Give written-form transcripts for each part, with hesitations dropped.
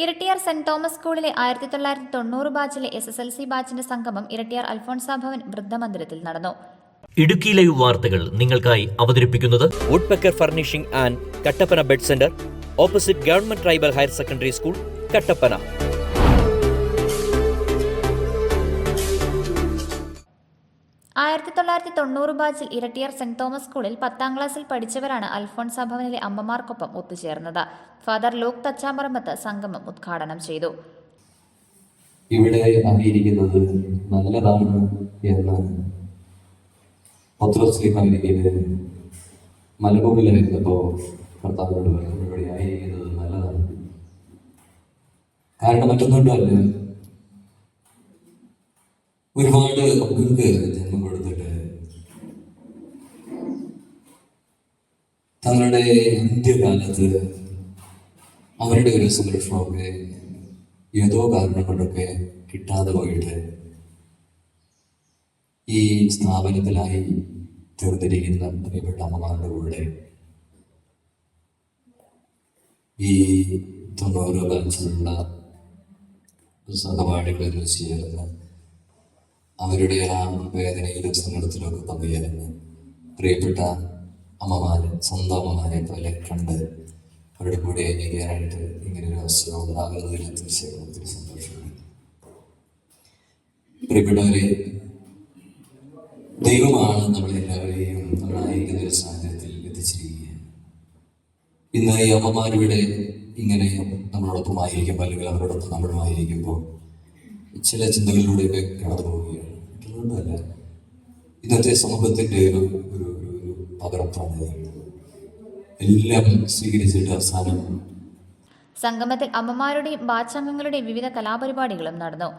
Erattayar saint Thomas സ്കൂളിലെ 1990 ബാച്ചിലെ SSLC ബാച്ചിന്റെ സംഗമം ഇരട്ടിയാർ അൽഫോൺസ ഭവൻ വൃദ്ധമന്ദിരത്തിൽ നടന്നു. ഇടുക്കി ലൈവ് വാർത്തകൾ നിങ്ങൾക്കായി അവതരിപ്പിക്കുന്നത് woodpecker furnishing and Kattappana bed centre, opposite government tribal higher secondary school, Kattappana. ബാച്ചിൽ ഇരട്ടിയാർ സെന്റ് തോമസ് സ്കൂളിൽ 10ാം ക്ലാസ്സിൽ പഠിച്ചവരാണ് അൽഫോൺസ ഭവനിലെ അമ്മമാർക്കൊപ്പം ഒത്തുചേർന്നത്. ഫാദർ ലൂക്ക് തച്ചാമ്പറമ്പത്ത് സംഗമം ഉദ്ഘാടനം ചെയ്തു. ഇവിടെ ആയിരിക്കുന്നത് നല്ലതാണ് എന്ന് പത്രോസ്ലിഹായിരിക്കുന്നത് മലമുകളിലായിരുന്നപ്പോൾ കർത്താവിനോട് പറഞ്ഞു, ഇവിടെ ആയിരിക്കുന്നത് നല്ലതാണ്. കാരണം മറ്റൊന്നുകൊണ്ടല്ല, ഒരുപാട് മക്കൾക്ക് ജന്മം കൊടുത്തിട്ട് തങ്ങളുടെ അന്ത്യകാലത്ത് അവരുടെ ഒരു സന്തോഷമൊക്കെ ഏതോ കാരണം കൊണ്ടൊക്കെ കിട്ടാതെ പോയിട്ട് ഈ സ്ഥാപനത്തിലായി തീർന്നിരിക്കുന്ന പ്രിയപ്പെട്ട അമ്മമാരുടെ കൂടെ ഈ 90 ബാച്ചിലുള്ള സഹപാഠികളിൽ ചേർന്ന് അവരുടെ ആ വേദനയിലും സങ്കടത്തിലൊക്കെ പങ്കുചേർന്ന് പ്രിയപ്പെട്ട അമ്മമാരെ, സ്വന്തം അമ്മമാരെ പോലെ കണ്ട് അവരുടെ കൂടെ അന്വേഷിക്കാനായിട്ട് ഇങ്ങനെ ഒരു അവസരം ഉണ്ടാകുന്നതിൽ തീർച്ചയായും ഒത്തിരി സന്തോഷമുണ്ട്. പ്രിയപ്പെട്ടവരെ, ദൈവമാണ് നമ്മളെല്ലാവരെയും നമ്മളായിരിക്കുന്ന ഒരു സാഹചര്യത്തിൽ എത്തിച്ചിരിക്കുക. ഇന്ന് ഈ അമ്മമാരുടെ ഇങ്ങനെ നമ്മളോടൊപ്പം ആയിരിക്കുമ്പോൾ, അല്ലെങ്കിൽ അവരോടൊപ്പം നമ്മളുമായിരിക്കുമ്പോൾ ചില ചിന്തകളിലൂടെയൊക്കെ കടന്നു പോവുകയാണ്. മറ്റൊന്നുമല്ല, ഇന്നത്തെ സമൂഹത്തിൻ്റെ ഒരു പകർപ്പാണ്. എല്ലാം സ്വീകരിച്ചിട്ട് അവസാനം സംഗമത്തിൽ അമ്മമാരുടെയും ബാച്ച് അംഗങ്ങളുടെയും വിവിധ കലാപരിപാടികളും നടന്നു.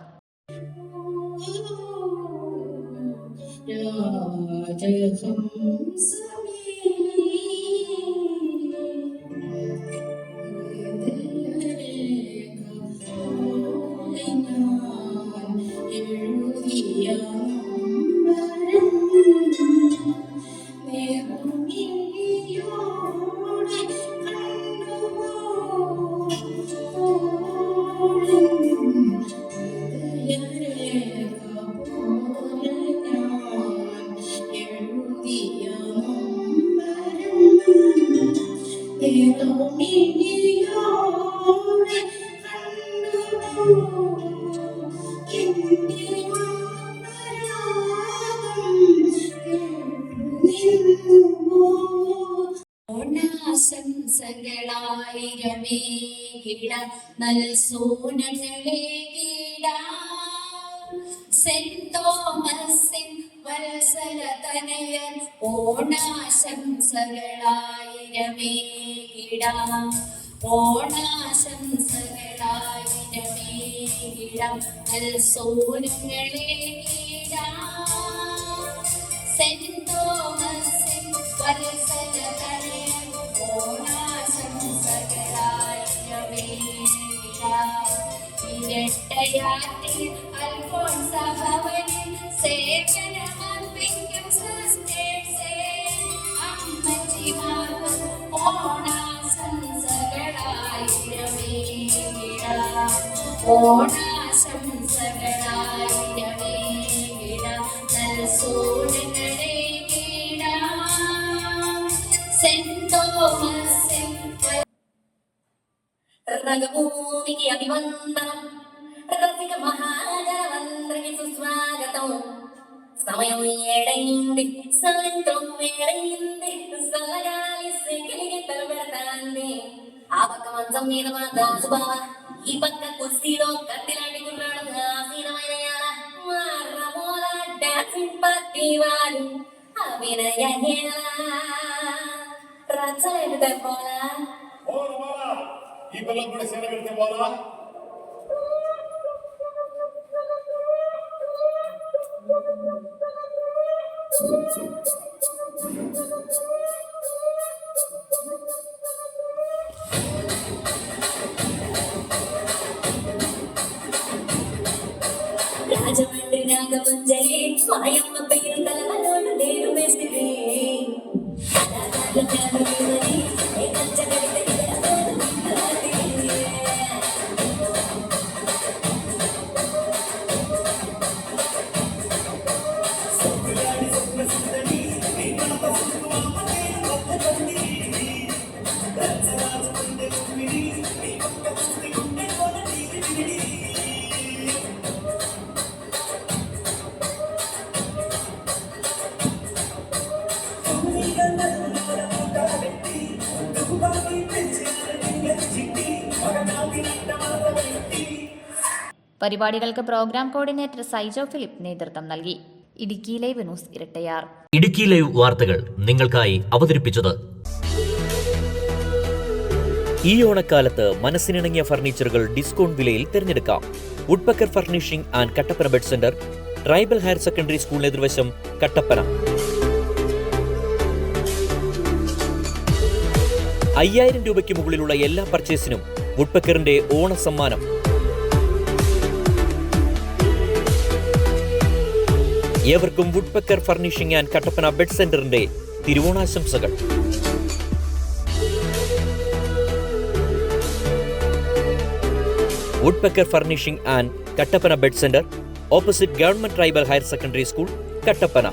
ഓണാശംസകളായിരമേ കിട നൽസൂനങ്ങളെ കിട സെന്റ് തോമസിൻ വത്സലതനയൻ ഓണാശംസകളായിരമേ കിട ഓണാശംസകളായിരമേ കിട നൽസൂനങ്ങളെ കിട സെന്റ് തോമസിൻ വത്സലതനയൻ ഓണാശംസകളായിരമേ കിട ഇരട്ടയാറിൽ അൽഫോൺസ ഭവനിൽ സേവനമർപ്പിക്കും സിസ്റ്റേഴ്സേ, അമ്മച്ചിമാർക്കും ഓണാശംസകളായിരമേ കിട ഓണാശംസകളായിരമേ കിട നൽസൂനങ്ങളെ കിട സെന്റ് തോമസിൻ രണഭൂമിക്ക് അഭിവന്ദനം. രസിക മഹാജനമന്ത്രിക്ക് സുസ്വാഗതം. സമയം ഏടയുണ്ട്, സായന്ത്രം വേടയുണ്ട്, സലകാലിക്ക് തലപെടുത്താണ്ട് ആ പക്കം സംഗീതമാതാ സുഭാവ, ഈ പക്ക കുസ്തിയിലോ കത്തിലാണ്ടി കുറാണ് ആസീനമയാള മാറമോല ഡാൻസിംഗ് പത്തിവാരും അഭിനയ റച്ചലെടുത്ത പോല ಈ ಬೆಲ್ಲ ಕೂಡ ಸೇರಬಿಡ್ತೇವಲ್ಲ. രാജമന്ത്രി രാഘവഞ്ചലേ മായമ്മ പേര് തലവനോട് നേരു വേസ്റ്റിലേ പരിപാടികൾക്ക് പ്രോഗ്രാം കോർഡിനേറ്റർ സൈജോ ഫിലിപ്പ് നേതൃത്വം നൽകി. Idukki live news Irattayar. Idukki live വാർത്തകൾ നിങ്ങൾക്കായി അവതരിപ്പിച്ചത് ഈ ഓണക്കാലത്ത് മനസ്സിനിണങ്ങിയ ഫർണിച്ചറുകൾ ഡിസ്കൗണ്ട് വിലയിൽ തിരഞ്ഞെടുക്കാം. Woodpecker furnishing and Kattappana bed centre, tribal higher secondary സ്കൂളിന് എതിർവശം, കട്ടപ്പന. 5000 രൂപയ്ക്ക് മുകളിലുള്ള എല്ലാ പർച്ചേസിനും വുഡ്പക്കറിന്റെ ഓണ സമ്മാനം. ഏവർക്കും woodpecker furnishing and Kattappana bed സെന്ററിന്റെ തിരുവോണാശംസകൾ. Woodpecker furnishing and Kattappana bed centre, opposite government tribal higher secondary school, Kattappana.